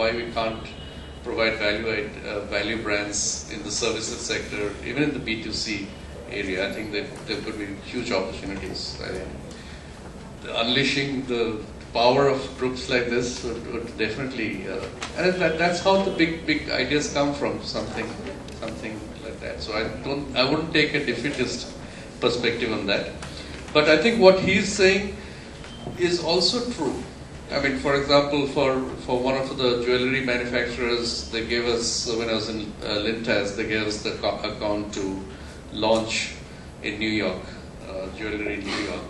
why we can't provide value brands in the services sector, even in the B2C area. I think that there could be huge opportunities. Unleashing the power of groups like this would definitely, and that's how the big ideas come from, something like that. So I wouldn't take a defeatist perspective on that. But I think what he's saying is also true. I mean, for example, for one of the jewelry manufacturers, they gave us, when I was in Lintas, they gave us the account to launch in New York, jewelry in New York.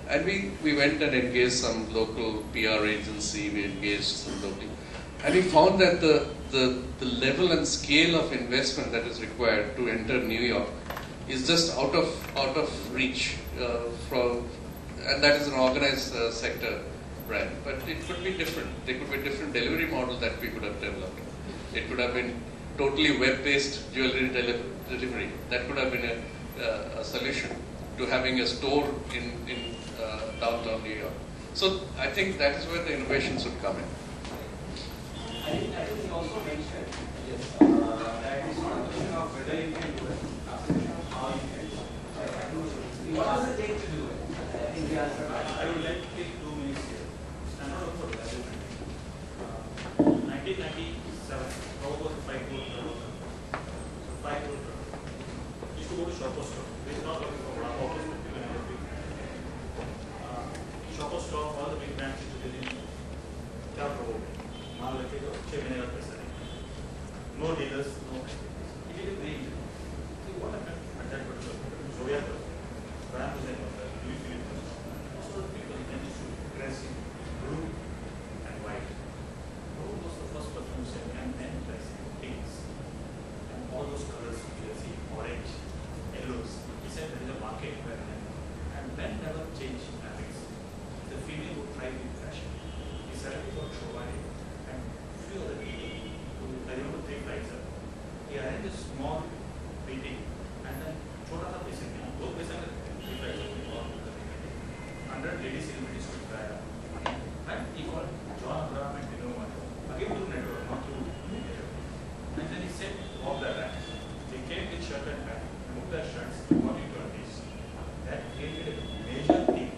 And we went and engaged some local PR agency, we engaged some local, and we found that the level and scale of investment that is required to enter New York is just out of reach and that is an organized sector brand. But it could be different. There could be a different delivery model that we could have developed. It could have been totally web-based jewelry delivery. That could have been a solution to having a store in downtown New York. So I think that is where the innovations would come in. I think he also mentioned that it's not a question of whether you can do it, it's a question of how you can do it. What does it take to do it? I think the answer I would like to take 2 minutes here. Stand out for development. 1997, how was the 5 crore turnover? So 5 crore turnover. You should go to Shopper Store. This is not looking for Vadapav perspective and everything. Shopper Store, all the big brands introducing क्या problem मान लेते हो 6 महीने का पैसा नहीं no dealers no it is great see what happened at that particular Zoya brand was in Louis Philippe most of the people tend to dress in blue and white who was the first person who said and then dress in pinks and all those colors you see orange yellows he said there is a market where and men never change habits the female would thrive in fashion he suddenly got provided and few other people who I remember 3 flights up he arranged a small meeting and then छोटा सा पैसे में 2 पैसे में 3 flights up 100 lady celebrities to try and he called John Abraham and Dino Mato again through network not through media and then he said off the rack they came with shirt and pant removed their shirts got into a piece that created a major thing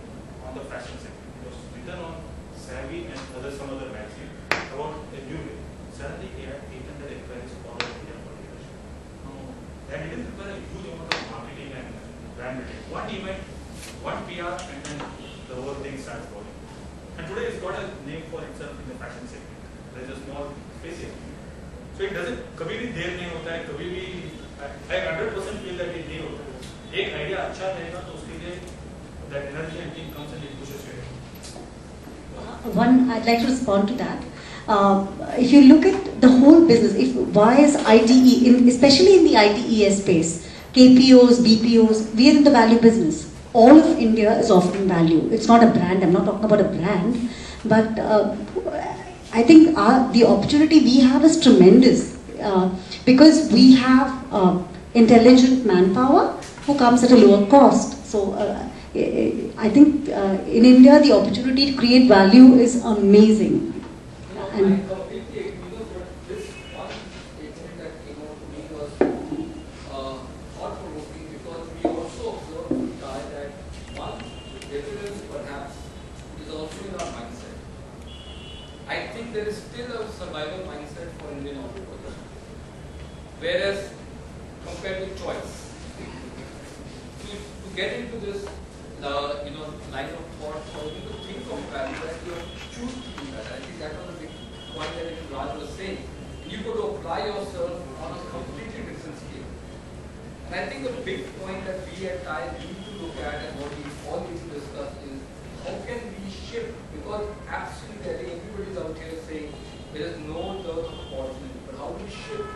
on the fashion sector. It was written on Savvy and some other magazine about a new way. Suddenly he had 800 inquiries all over India for leadership. That didn't require a huge amount of marketing and brand building. One event, one PR, and then the whole thing starts rolling. And today it's got a name for itself in the fashion sector. There is a small space here. So it doesn't, कभी भी देर नहीं होता है, कभी भी I 100% feel that it नहीं होता है. एक आइडिया अच्छा रहेगा तो उसके लिए that energy and team comes and it pushes you. One, I'd like to respond to that. If you look at the whole business, why is ITE, especially in the ITES space, KPOs, BPOs, we are in the value business. All of India is offering value. It's not a brand. I'm not talking about a brand, but I think the opportunity we have is tremendous because we have intelligent manpower who comes at a lower cost. So. I think in India the opportunity to create value is amazing. And I completely agree with this one statement that came out to me was thought-provoking because we also observed with TiE that one difference perhaps is also in our mindset. I think there is still a survival mindset for Indian entrepreneurs, whereas compared with choice, to get into this line of thought or even to think of value that you choose to do that. I think that was a big point that Raj was saying. You got to apply yourself on a completely different scale. And I think a big point that we at TiE need to look at and what we all need to discuss is how can we shift, because absolutely I think everybody is out here saying there is no dearth of opportunity, but how do we shift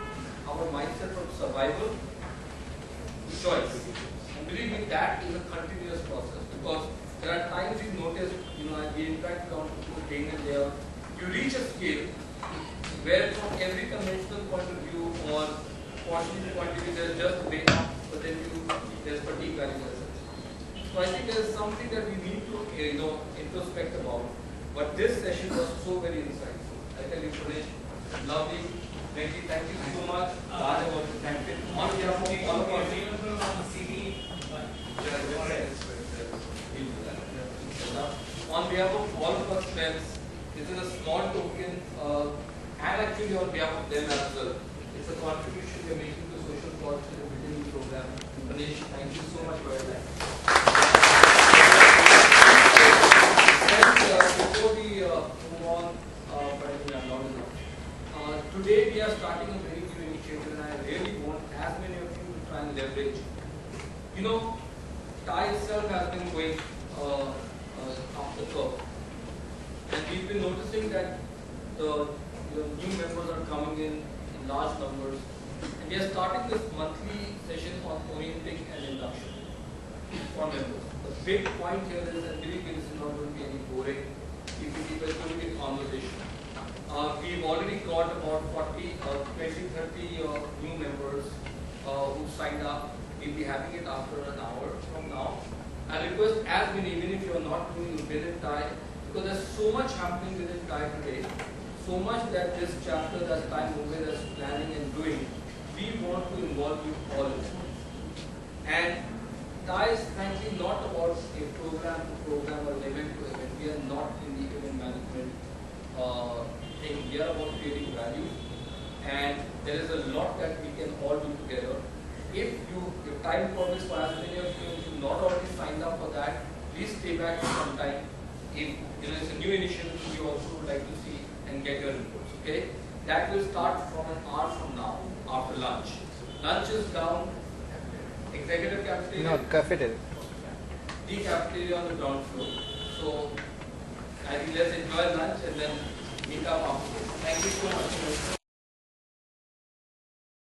our mindset from survival to choice? Believe me, that is a continuous process because there are times you notice, we interact with people day in and day out. You reach a scale where from every conventional point of view or opportunity point of view, there's just way up, but then there's fatigue value. So I think there's something that we need to introspect about. But this session was so very insightful. I tell you, Punesh, lovely. Thank you so much. Raj, I want to thank you. On behalf of all of us, on behalf of all of us friends, this is a small token, and actually on behalf of them as well. It's a contribution we are making to social cause in the building program. Manish, thank you so much for your time. Friends, before we move on, but I think I'm not enough. Today we are starting a very new initiative, and I really want as many of you to try and leverage. You know, TiE itself has been going up the curve, and we've been noticing that the new members are coming in large numbers, and we are starting this monthly session on orienting and induction for members. The big point here is that believe me, this is not going to be any boring PPT, but it's going to be a conversation. We've already got about 20-30 new members who signed up. We'll be having it after an hour from now. I request as many, even if you're not doing within TiE, because there's so much happening within TiE today, so much that this chapter that TiE Mumbai is planning and doing, we want to involve you all in it. And TiE is frankly not about a program to program or event to event. We are not in the event management thing. We are about creating value, and there is a lot that we can all do together. If time permits for as many of you, if you've not already signed up for that, please stay back for some time. If it's a new initiative, we also would like to see and get your inputs. Okay, that will start from an hour from now after lunch. Lunch is down. Executive cafeteria. No, cafeteria. The cafeteria on the ground floor. So I think let's enjoy lunch and then meet up.